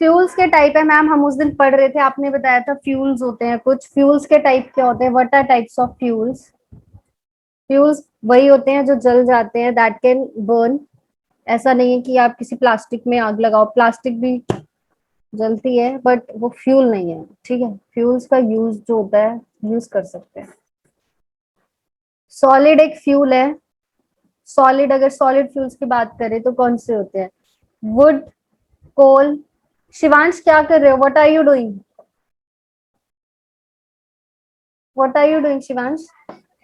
Fuels के type है ma'am, हम उस दिन पढ़ रहे थे, आपने बताया था फ्यूल्स होते हैं कुछ। फ्यूल्स के टाइप क्या होते हैं? What are types of fuels? Fuels वही होते हैं जो जल जाते हैं, दैट कैन बर्न। ऐसा नहीं है कि आप किसी प्लास्टिक में आग लगाओ, प्लास्टिक भी जलती है बट वो फ्यूल नहीं है, ठीक है। फ्यूल्स का यूज जो होता है, यूज कर सकते हैं। सॉलिड एक फ्यूल है। सॉलिड, अगर सॉलिड फ्यूल्स की बात करें तो कौन से होते हैं? वुड, कोल। शिवांश क्या कर रहे हो? What are you doing? What are you doing Shivansh?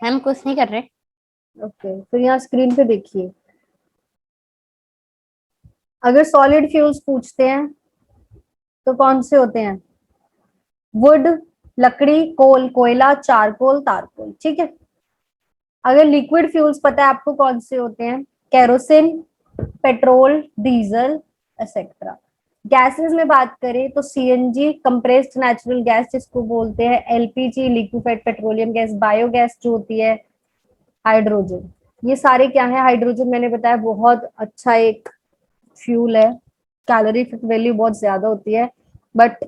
हम कुछ नहीं कर रहे। ओके, फिर यहाँ स्क्रीन पे देखिए। अगर सॉलिड फ्यूल्स पूछते हैं तो कौन से होते हैं? वुड, लकड़ी, कोल कोयला, चारकोल, तारकोल, ठीक है। अगर लिक्विड फ्यूल्स पता है आपको कौन से होते हैं? Kerosene, petrol, diesel, etcetera. Gases में बात करें तो सीएनजी, कंप्रेस्ड नेचुरल गैस जिसको बोलते हैं, LPG, liquefied petroleum gas, biogas जो होती है, हाइड्रोजन। ये सारे क्या है? हाइड्रोजन मैंने बताया बहुत अच्छा एक फ्यूल है। कैलोरीफिक वैल्यू बहुत ज्यादा होती है बट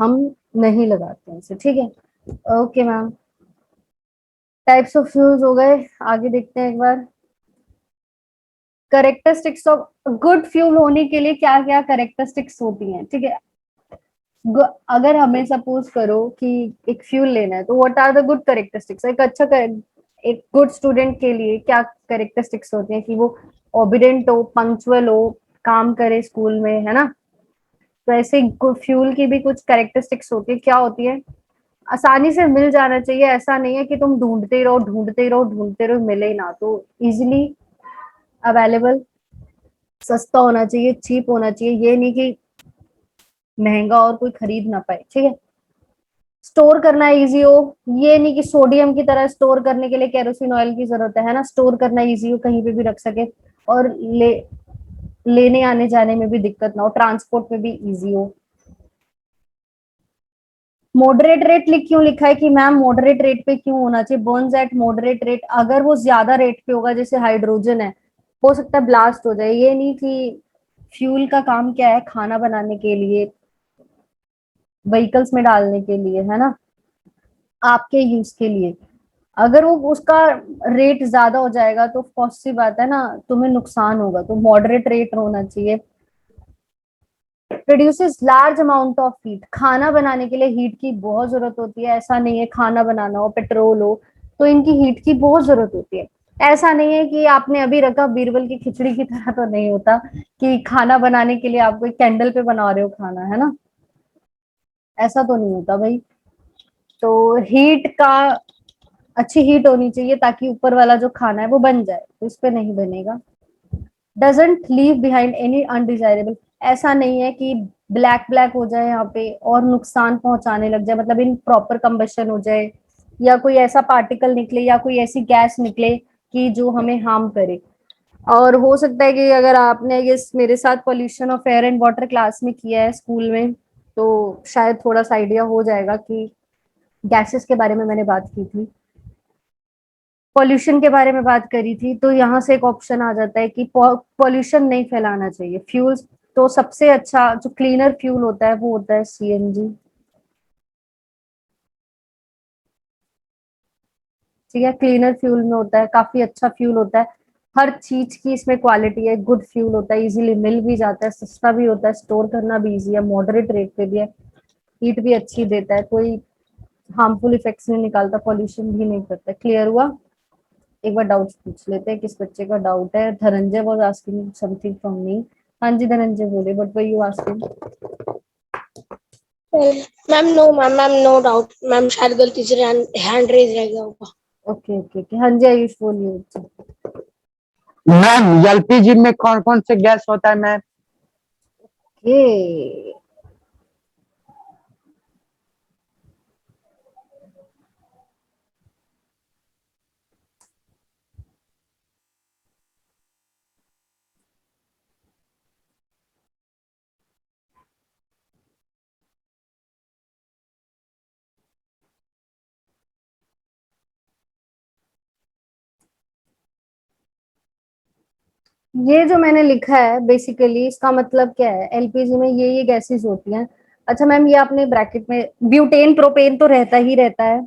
हम नहीं लगाते हैं इसे, ठीक है। Okay ma'am, types of fuels हो गए। आगे देखते हैं एक बार। करेक्टरिस्टिक्स ऑफ गुड फ्यूल होने के लिए क्या क्या करेक्टरिस्टिक्स होती हैं, ठीक है। अगर हमें सपोज करो कि एक फ्यूल लेना है तो what are the good characteristics? एक गुड स्टूडेंट के लिए क्या करेक्टरिस्टिक्स होती हैं? कि वो ओबिडेंट हो, पंक्चुअल हो, काम करे स्कूल में, है ना। तो ऐसे फ्यूल की भी कुछ करेक्टरिस्टिक्स होती है। क्या होती है? आसानी से मिल जाना चाहिए, ऐसा नहीं है कि तुम ढूंढते रहो ढूंढते रहो ढूंढते रहो, मिले ही ना। तो इजिली अवेलेबल, सस्ता होना चाहिए, चीप होना चाहिए, ये नहीं कि महंगा और कोई खरीद ना पाए, ठीक है। स्टोर करना इजी हो, ये नहीं कि सोडियम की तरह स्टोर करने के लिए केरोसिन ऑयल की जरूरत है ना। स्टोर करना इजी हो, कहीं पे भी रख सके, और लेने आने जाने में भी दिक्कत ना हो, ट्रांसपोर्ट में भी इजी हो। मॉडरेट रेट क्यों लिखा है कि मैम मॉडरेट रेट पे क्यों होना चाहिए? बर्न्स एट मॉडरेट रेट, अगर वो ज्यादा रेट पे होगा, जैसे हाइड्रोजन है, हो सकता है ब्लास्ट हो जाए। ये नहीं कि फ्यूल का काम क्या है? खाना बनाने के लिए, व्हीकल्स में डालने के लिए, है ना, आपके यूज के लिए। अगर वो उसका रेट ज्यादा हो जाएगा तो कौन सी बात है ना, तुम्हें नुकसान होगा। तो मॉडरेट रेट होना चाहिए। Produces large amount of heat, खाना बनाने के लिए हीट की बहुत जरूरत होती है। ऐसा नहीं है खाना बनाना हो, पेट्रोल हो, तो इनकी हीट की बहुत जरूरत होती है। ऐसा नहीं है कि आपने अभी रखा बीरबल की खिचड़ी की तरह, तो नहीं होता कि खाना बनाने के लिए आप कोई कैंडल पे बना रहे हो खाना, है ना। ऐसा तो नहीं होता भाई। तो हीट का, अच्छी हीट होनी चाहिए ताकि ऊपर वाला जो खाना है वो बन जाए, तो इस पे नहीं बनेगा। Doesn't leave behind any undesirable, ऐसा नहीं है कि ब्लैक ब्लैक हो जाए यहाँ पे और नुकसान पहुंचाने लग जाए, मतलब इन प्रॉपर कंबशन हो जाए, या कोई ऐसा पार्टिकल निकले या कोई ऐसी गैस निकले कि जो हमें हार्म करे। और हो सकता है कि अगर आपने ये मेरे साथ pollution of air and water class में किया है स्कूल में, तो शायद थोड़ा सा आइडिया हो जाएगा कि गैसेस के बारे में मैंने बात की थी, पॉल्यूशन के बारे में बात करी थी। तो यहाँ से एक ऑप्शन आ जाता है कि पॉल्यूशन नहीं फैलाना चाहिए फ्यूल्स। तो सबसे अच्छा जो क्लीनर फ्यूल होता है वो होता है सीएनजी, ठीक है। क्लीनर फ्यूल में होता है, काफी अच्छा फ्यूल होता है। हर चीज की इसमें क्वालिटी है, गुड फ्यूल होता है, इजीली मिल भी जाता है, सस्ता भी होता है, स्टोर करना भी इजी है, मॉडरेट रेट पे भी है, हीट भी अच्छी देता है, कोई हार्मफुल इफेक्ट्स नहीं निकालता, पॉल्यूशन भी नहीं करता। क्लियर हुआ? एक बार डाउट्स पूछ लेते हैं, किस बच्चे का डाउट है। Dhananjay was asking something from me. हाँ जी धनंजय बोले, but were you asking? Ma'am no, ma'am no doubt ma'am, शायद गलती से हैंड रेज रह गया होगा। ओके ओके ओके, हाँ जी आयुष बोलिए। मैम एलपीजी में कौन कौन से गैस होता है मैम? ये ये जो मैंने लिखा है बेसिकली इसका मतलब क्या है, एलपीजी में ये गैसेस होती हैं। अच्छा मैम, ये आपने ब्रैकेट में ब्यूटेन प्रोपेन तो रहता ही रहता है,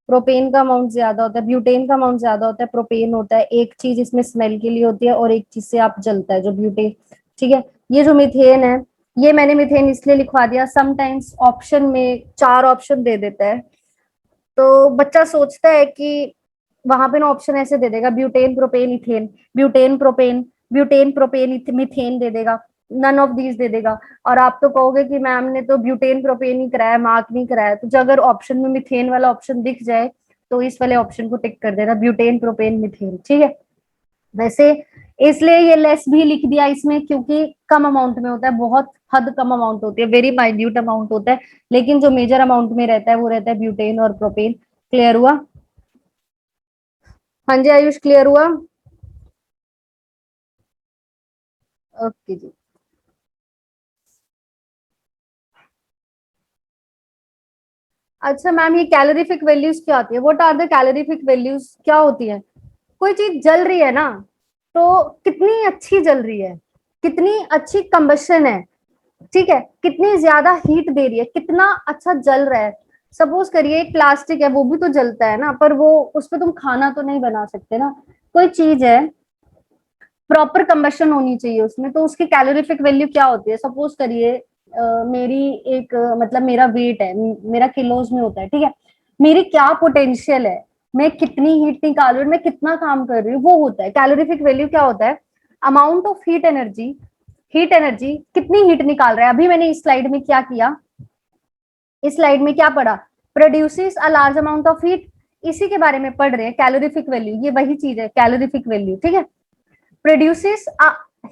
प्रोपेन का अमाउंट ज्यादा होता है, ब्यूटेन का अमाउंट ज्यादा होता है, प्रोपेन होता है। एक चीज इसमें स्मेल के लिए होती है और एक चीज से आप जलता है जो ब्यूटेन। ठीक है, ये जो मीथेन है, ये मैंने मीथेन इसलिए लिखवा दिया, समटाइम्स ऑप्शन में 4 ऑप्शन दे देता है, तो बच्चा सोचता है कि वहां पे ना ऑप्शन ऐसे दे देगा, butane propane ethane, butane propane, butane propane methane दे देगा, नन ऑफ दीज दे देगा। और आप तो कहोगे कि मैम ने तो ब्यूटेन प्रोपेन ही कराया, मार्क नहीं कराया। तो जो अगर ऑप्शन में मीथेन वाला ऑप्शन दिख जाए तो इस वाले ऑप्शन को टिक कर देना, ब्यूटेन प्रोपेन मीथेन। ठीक है, वैसे इसलिए ये लेस भी लिख दिया इसमें क्योंकि कम अमाउंट में होता है, बहुत हद कम अमाउंट होती है, वेरी माइन्यूट अमाउंट होता है, लेकिन जो मेजर अमाउंट में रहता है वो रहता है ब्यूटेन और प्रोपेन। क्लियर हुआ? हाँ जी आयुष, क्लियर हुआ? ओके जी। अच्छा मैम, ये कैलोरीफिक वैल्यूज क्या होती है? What are the calorific values, क्या होती है? कोई चीज जल रही है ना, तो कितनी अच्छी जल रही है, कितनी अच्छी कंबशन है, ठीक है, कितनी ज्यादा हीट दे रही है, कितना अच्छा जल रहा है। सपोज करिए एक प्लास्टिक है, वो भी तो जलता है ना, पर वो उस पर तुम खाना तो नहीं बना सकते ना। कोई चीज है, प्रॉपर कंबशन होनी चाहिए उसमें, तो उसकी कैलोरीफिक वैल्यू क्या होती है? सपोज करिए मेरी एक मतलब मेरा वेट है, मेरा किलोज में होता है, ठीक है, मेरी क्या पोटेंशियल है, मैं कितनी हीट निकाल रही हूँ, मैं कितना काम कर रही हूँ, वो होता है कैलोरीफिक वैल्यू। क्या होता है? Amount of heat energy, heat energy कितनी हीट निकाल रहा है। अभी मैंने इस स्लाइड में क्या किया, इस स्लाइड में क्या पढ़ा? Produces a large amount of heat, इसी के बारे में पढ़ रहे हैं, कैलोरीफिक वैल्यू, ये वही चीज है कैलोरीफिक वैल्यू। ठीक है, प्रोड्यूसेस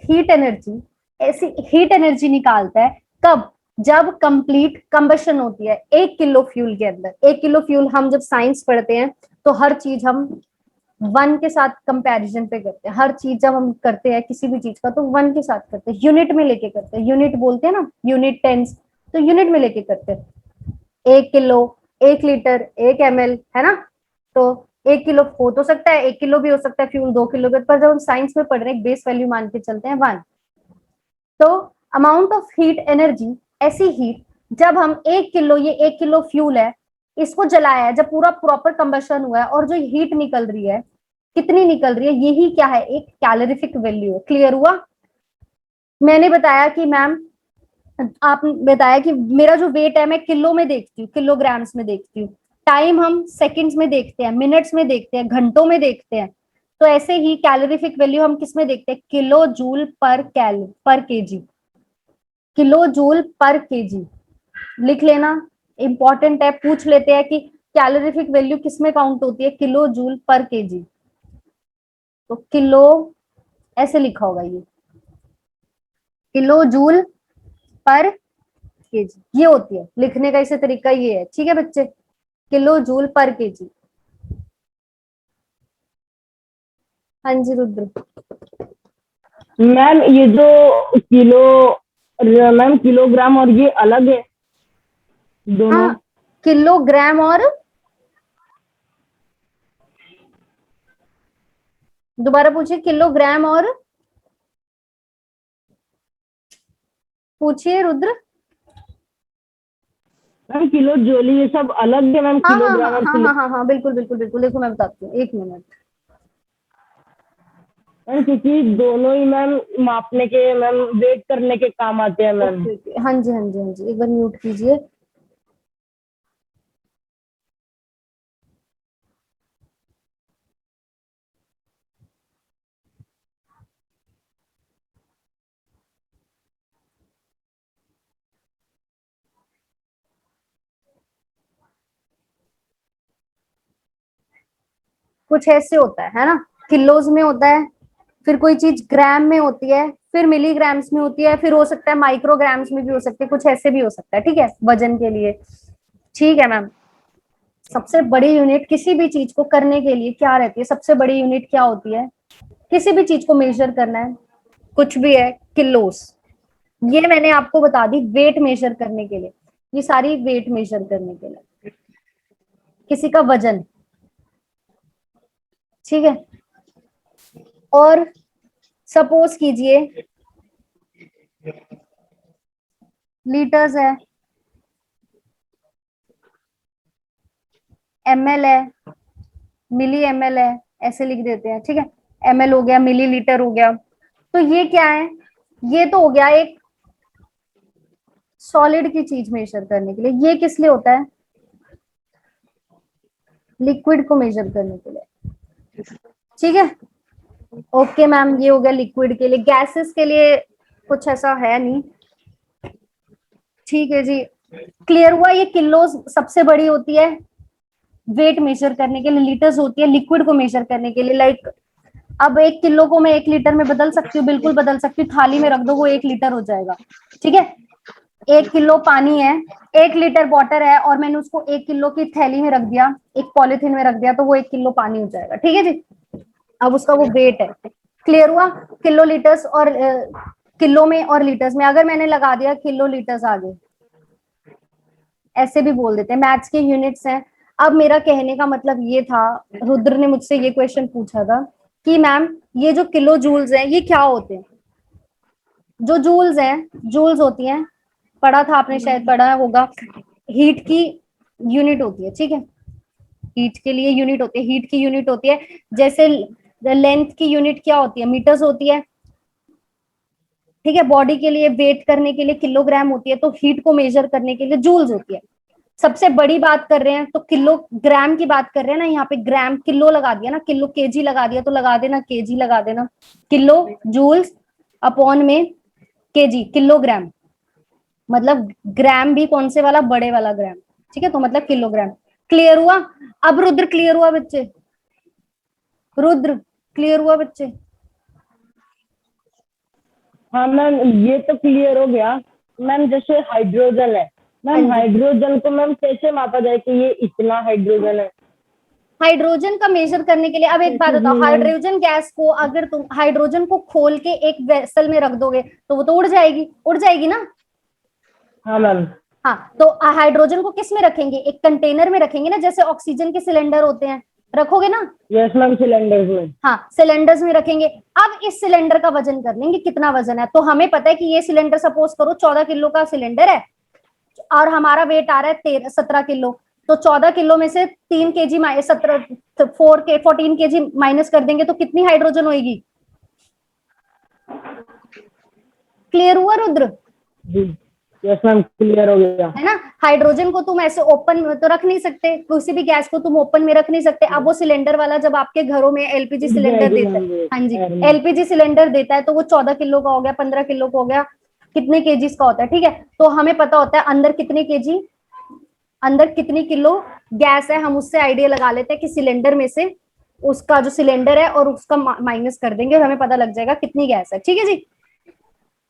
हीट एनर्जी, ऐसी हीट एनर्जी निकालता है कब? जब कंप्लीट कंबशन होती है 1 किलो फ्यूल के अंदर। 1 किलो फ्यूल, हम जब साइंस पढ़ते हैं तो हर चीज हम वन के साथ कंपैरिजन पे करते हैं, हर चीज जब हम करते हैं किसी भी चीज का तो वन के साथ करते हैं, यूनिट में लेके करते हैं, यूनिट बोलते हैं ना, यूनिट टेंस, तो यूनिट में लेके करते हैं। 1 किलो, 1 लीटर, 1 ml, है ना? तो 1 किलो हो तो सकता है, 1 किलो भी हो सकता है फ्यूल, 2 किलो भी, पर जब हम साइंस में पढ़ रहे हैं बेस वैल्यू मान के चलते हैं 1। तो अमाउंट ऑफ हीट एनर्जी, ऐसी हीट जब हम 1 किलो, ये 1 किलो फ्यूल है, इसको जलाया है, जब पूरा प्रॉपर कंबशन हुआ है और जो हीट निकल रही है कितनी निकल रही है, यही क्या है? एक कैलोरीफिक वैल्यू है। क्लियर हुआ? मैंने बताया कि मैम, आप बताया कि मेरा जो वेट है मैं किलो में देखती हूँ, किलोग्राम्स में देखती हूँ, टाइम हम सेकंड्स में देखते हैं, मिनट्स में देखते हैं, घंटों में देखते हैं। तो ऐसे ही कैलोरीफिक वैल्यू हम किस में देखते हैं? किलो जूल पर केजी, किलो जूल पर केजी। लिख लेना, इंपॉर्टेंट है, पूछ लेते हैं कि कैलोरीफिक वैल्यू किस में काउंट होती है? किलो जूल पर केजी। तो किलो ऐसे लिखा होगा, ये किलो जूल पर केजी, ये होती है लिखने का, इसे तरीका ये है। ठीक है बच्चे, किलो जूल पर केजी। हाँ जी रुद्र। मैम ये जो किलो, मैम किलोग्राम और ये अलग है दोनों? हाँ, किलोग्राम और, दोबारा पूछिए, किलोग्राम और, पूछिए रुद्र। मैम किलो जोली ये सब अलग है मैम, हाँ हाँ हाँ किलोग्राम और हाँ किलो? हाँ हाँ हाँ, बिल्कुल बिल्कुल बिल्कुल, देखो मैं बताती हूँ, 1 मिनट। मैम क्योंकि दोनों ही मैम मापने के, मैम वेट करने के काम आते हैं मैम। ओके ओके, हाँ जी हाँ जी हाँ जी, एक बार म्यूट कीजिए। कुछ ऐसे होता है ना, किलोज में होता है, फिर कोई चीज ग्राम में होती है, फिर मिलीग्राम्स में होती है, फिर हो सकता है माइक्रोग्राम्स में भी हो सकते हैं, कुछ ऐसे भी हो सकता है। ठीक है, वजन के लिए। ठीक है मैम, सबसे बड़ी यूनिट किसी भी चीज को करने के लिए क्या रहती है? सबसे बड़ी यूनिट क्या होती है? किसी भी चीज को मेजर करना है, कुछ भी है, किलोस। ये मैंने आपको बता दी वेट मेजर करने के लिए, ये सारी वेट मेजर करने के लिए, किसी का वजन। ठीक है, और सपोज कीजिए लीटर्स है, ml है, मिली ml है, ऐसे लिख देते हैं, ठीक है। ml हो गया, मिलीलीटर हो गया। तो ये क्या है, ये तो हो गया एक सॉलिड की चीज मेजर करने के लिए। ये किस लिए होता है, लिक्विड को मेजर करने के लिए, ठीक है। ओके मैम, ये हो गया लिक्विड के लिए। गैसेस के लिए कुछ ऐसा है नहीं, ठीक है जी। क्लियर हुआ। ये किलो सबसे बड़ी होती है वेट मेजर करने के लिए, लीटर्स होती है लिक्विड को मेजर करने के लिए। लाइक अब 1 किलो को मैं 1 लीटर में बदल सकती हूँ, बिल्कुल बदल सकती हूँ। थाली में रख दो, वो 1 लीटर हो जाएगा, ठीक है। 1 किलो पानी है, 1 लीटर वाटर है, और मैंने उसको 1 किलो की थैली में रख दिया, एक पॉलिथीन में रख दिया, तो वो 1 किलो पानी हो जाएगा, ठीक है जी। अब उसका वो वेट है। क्लियर हुआ। किलो लीटर्स और किलो में और लीटर्स में, अगर मैंने लगा दिया किलो लीटर्स आगे, ऐसे भी बोल देते हैं, मैथ्स के यूनिट्स हैं। अब मेरा कहने का मतलब ये था, रुद्र ने मुझसे ये क्वेश्चन पूछा था कि मैम ये जो किलो जूल्स हैं ये क्या होते हैं। जो जूल्स हैं, जूल्स होती हैं, पढ़ा था आपने, शायद पढ़ा होगा, हीट की यूनिट होती है, ठीक है। हीट के लिए यूनिट होती है, हीट की यूनिट होती है। जैसे लेंथ की यूनिट क्या होती है, मीटर्स होती है, ठीक है। बॉडी के लिए वेट करने के लिए किलोग्राम होती है, तो हीट को मेजर करने के लिए जूल्स होती है। सबसे बड़ी बात कर रहे हैं तो किलोग्राम की बात कर रहे हैं ना, यहाँ पे ग्राम, किलो लगा दिया ना, किलो केजी लगा दिया तो लगा देना केजी लगा देना। किलो जूल्स अपॉन में केजी, किलोग्राम मतलब ग्राम भी कौन से वाला, बड़े वाला ग्राम, ठीक है, तो मतलब किलोग्राम। क्लियर हुआ। अब रुद्र क्लियर हुआ बच्चे, रुद्र क्लियर हुआ बच्चे। हाँ मैम, ये तो क्लियर हो गया। मैम जैसे हाइड्रोजन है हाँ मैम, जी। हाइड्रोजन को मैम कैसे मापा जाए कि ये इतना हाइड्रोजन है? हाइड्रोजन का मेजर करने के लिए, अब एक बात बताओ, हाइड्रोजन गैस को अगर तुम हाइड्रोजन को खोल के एक वेसल में रख दोगे तो वो तो उड़ जाएगी, उड़ जाएगी ना। हाँ मैम। हाँ, तो हाइड्रोजन को किस में रखेंगे, एक कंटेनर में रखेंगे ना, जैसे ऑक्सीजन के सिलेंडर होते हैं, रखोगे ना। यस मैम, सिलेंडर्स में। हाँ, सिलेंडर्स में रखेंगे। अब इस सिलेंडर का वजन कर लेंगे, कितना वजन है। तो हमें पता है कि ये सिलेंडर सपोज करो 14 किलो का सिलेंडर है, और हमारा वेट आ रहा है 17 किलो। तो 14 किलो में से 3 केजी 14 केजी माइनस कर देंगे तो कितनी हाइड्रोजन होगी। क्लियर हुआ रुद्र। जी यस मैम, क्लियर हो गया। है ना। हाइड्रोजन को तुम ऐसे ओपन में तो रख नहीं सकते, किसी भी गैस को तुम ओपन में रख नहीं सकते। अब वो सिलेंडर वाला जब आपके घरों में एलपीजी उड़ सिलेंडर जाएगी देता मैम है, वो हाँ जी, एयर में। एलपीजी सिलेंडर देता है, तो वो 14 किलो का हो गया, 15 किलो का हो गया, कितने केजीज का होता है, ठीक है। तो हमें पता होता है अंदर कितने केजी, अंदर कितनी किलो गैस है, हम उससे आइडिया लगा लेते हैं कि सिलेंडर में से उसका जो सिलेंडर है और उसका माइनस कर देंगे और हमें पता लग जाएगा कितनी गैस है, ठीक है जी।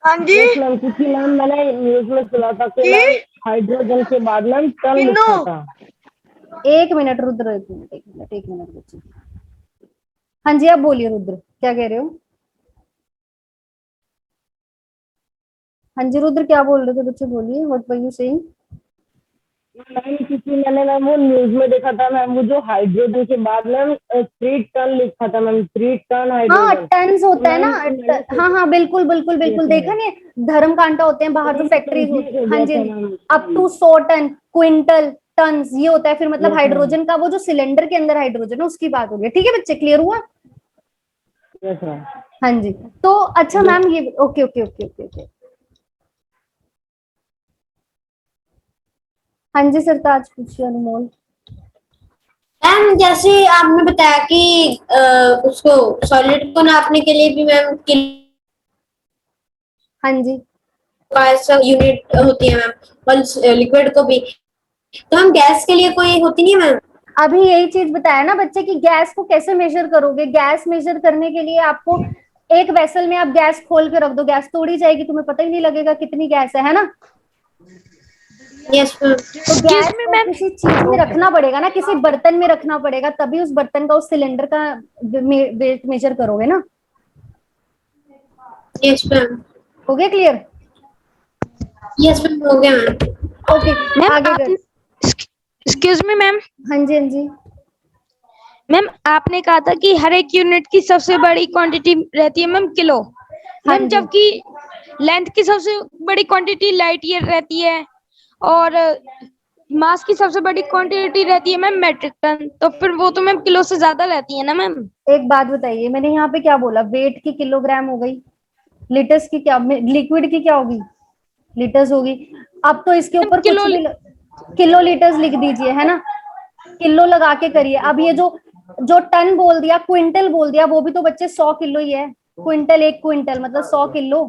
हाँ जी। यस मैम, क्योंकि मैम मैंने न्यूज में सुना था कि मैम हाइड्रोजन के बाद मैम टन लिखा था। 1 मिनट रुद्र, 1 मिनट 1 मिनट बच्चे। हाँ जी, आप बोलिए रुद्र, क्या कह रहे हो। हाँ जी रुद्र, क्या बोल रहे थे बच्चे, बोलिए, what were you saying. Ma'am क्योंकि मैंने मैम वो न्यूज में देखा था मैम, वो जो हाइड्रोजन के बाद मैम 3 टन लिखा था मैम, 3 टन हाँ, हाइड्रोजन। टन्स होता है ना। मैंने हाँ हाँ, बिल्कुल बिल्कुल यस बिल्कुल, देखा मैम, नहीं है, धर्म कांटा होते हैं बाहर जो फैक्ट्रीज कंफ्यूज हो हाँ गया जी था हाँ जी, ma'am. Up to 100 ton, quintal, tons, ये होता है। फिर मतलब यस मैम। हाइड्रोजन का वो जो सिलेंडर के अंदर हाइड्रोजन है उसकी बात हो रही है, ठीक है बच्चे, क्लियर हुआ। Yes ma'am. हाँ जी। तो अच्छा मैम, ये okay okay okay okay okay. हाँ जी सरताज, पूछिए अनमोल। मैम जैसे आपने बताया कि उसको सॉलिड को नापने के लिए भी मैम किलो हाँ जी। का ऐसा यूनिट होती है मैम, और लिक्विड को भी। तो हम गैस के लिए कोई होती नहीं है मैम? अभी यही चीज बताया ना बच्चे कि गैस को कैसे मेजर करोगे। गैस मेजर करने के लिए आपको एक वेसल में आप गैस खोल के रख दो, गैस तोड़ी जाएगी, तुम्हें पता ही नहीं लगेगा कितनी गैस है ना। Yes ma'am. तो गैस को किसी चीज में रखना पड़ेगा ना, किसी बर्तन में रखना पड़ेगा, तभी उस बर्तन का, उस सिलेंडर का वेट मेजर करोगे ना। Yes ma'am. हो गया क्लियर। यस मैम, हो गया मैम। ओके, मैम आगे आप, कर। एक्सक्यूज मी मैम, हाँ जी हाँ जी। मैम आपने कहा था कि हर एक यूनिट की सबसे बड़ी क्वांटिटी रहती है मैम किलो। हाँ मैम जी। जबकि लेंथ की सबसे बड़ी क्वांटिटी लाइट ईयर रहती है और मास की सबसे बड़ी क्वांटिटी रहती है मैम मेट्रिक टन, तो फिर वो तो मैम किलो से ज्यादा रहती है ना मैम। एक बात बताइए, मैंने यहाँ पे क्या बोला? वेट की किलोग्राम हो गई, लीटर्स की क्या, लिक्विड की क्या होगी? लीटर्स होगी। अब तो इसके ऊपर कुछ किलो भी किलो लीटर्स लिख दीजिए, है ना, किलो लगा के करिए। अब ये जो जो टन बोल दिया, क्विंटल बोल दिया, वो भी तो बच्चे 100 किलो ही है। क्विंटल, 1 क्विंटल मतलब 100 kilo.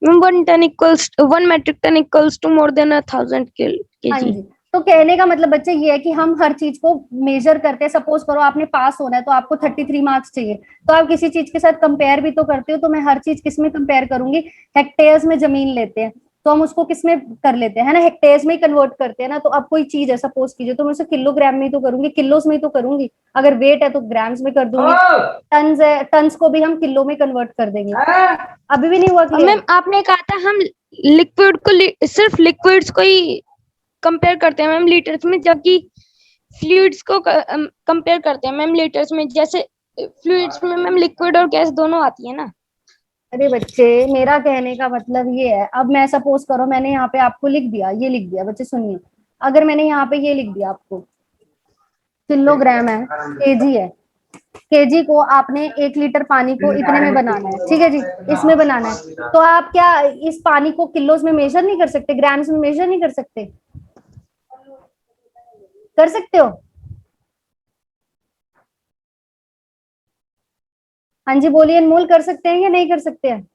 Ma'am 1 metric ton equals to more than 1000 हाँ kg। जी। तो कहने का मतलब बच्चे ये है कि हम हर चीज को मेजर करते हैं। सपोज करो आपने पास होना है तो आपको 33 मार्क्स चाहिए, तो आप किसी चीज के साथ कंपेयर भी तो करते हो। तो मैं हर चीज किस में कंपेयर करूंगी? हेक्टेयर्स में जमीन लेते हैं तो हम उसको किस में कर लेते हैं, है ना, हेक्टेयर्स में ही कन्वर्ट करते हैं ना। तो अब कोई चीज है सपोज कीजिए, तो मैं उसे किलोग्राम में ही तो करूंगी, किलोस में ही तो करूंगी। अगर वेट है तो ग्राम्स में कर दूंगी, टन्स है, टन्स को भी हम किलो में कन्वर्ट कर देंगे। अभी भी नहीं हुआ और क्लियर? मैम आपने कहा था हम लिक्विड को सिर्फ लिक्विड्स को ही कंपेयर करते हैं मैम लीटर्स में, जबकि फ्लूइड्स को कंपेयर करते हैं मैम लीटर्स में। जैसे फ्लूइड्स में मैम लिक्विड और गैस दोनों आती है ना। अरे बच्चे, मेरा कहने का मतलब ये है, अब मैं सपोज करो मैंने यहाँ पे आपको लिख दिया, ये लिख दिया, बच्चे सुनिए। अगर मैंने यहाँ पे ये लिख दिया आपको, किलोग्राम है, केजी है, केजी को आपने 1 लीटर पानी को इतने में बनाना है, ठीक है जी, इसमें बनाना है। तो आप क्या इस पानी को किलोस में मेजर नहीं कर सकते, ग्राम्स में मेजर नहीं कर सकते? कर सकते हो? हाँ जी बोलिए अनमोल, कर सकते हैं या नहीं कर सकते हैं?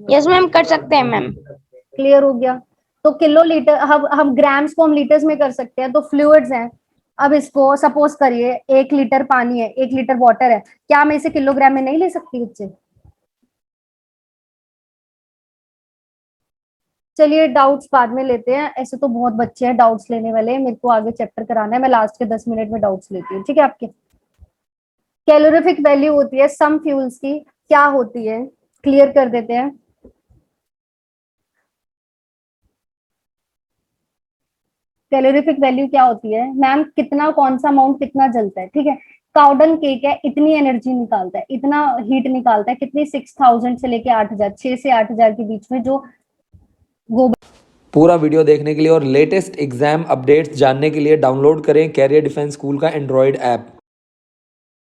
यस मैम कर सकते हैं मैम। क्लियर हो गया? तो किलो लीटर, हम ग्राम्स को हम लीटर्स में कर सकते हैं, तो फ्लूइड्स हैं। अब इसको सपोज करिए 1 लीटर पानी है, 1 लीटर वाटर है, क्या मैं इसे किलोग्राम में नहीं ले सकती बच्चे? चलिए डाउट्स बाद में लेते हैं, ऐसे तो बहुत बच्चे हैं डाउट्स लेने वाले, मेरे को आगे चैप्टर कराना है, मैं लास्ट के 10 मिनट में डाउट्स लेती हूँ, ठीक है आपके। कैलोरीफिक वैल्यू होती है सम फ्यूल्स की, क्या होती है क्लियर कर देते हैं। कैलोरीफिक वैल्यू क्या होती है मैम? कितना, कौन सा अमाउंट कितना जलता है, ठीक है। काउडन केक है, इतनी एनर्जी निकालता है, इतना हीट निकालता है, कितनी, 6000 से लेके 8000, 6 से 8000 के बीच में जो गोबर। पूरा वीडियो देखने के लिए और लेटेस्ट एग्जाम अपडेट्स जानने के लिए डाउनलोड करें कैरियर डिफेंस स्कूल का एंड्रॉयड ऐप।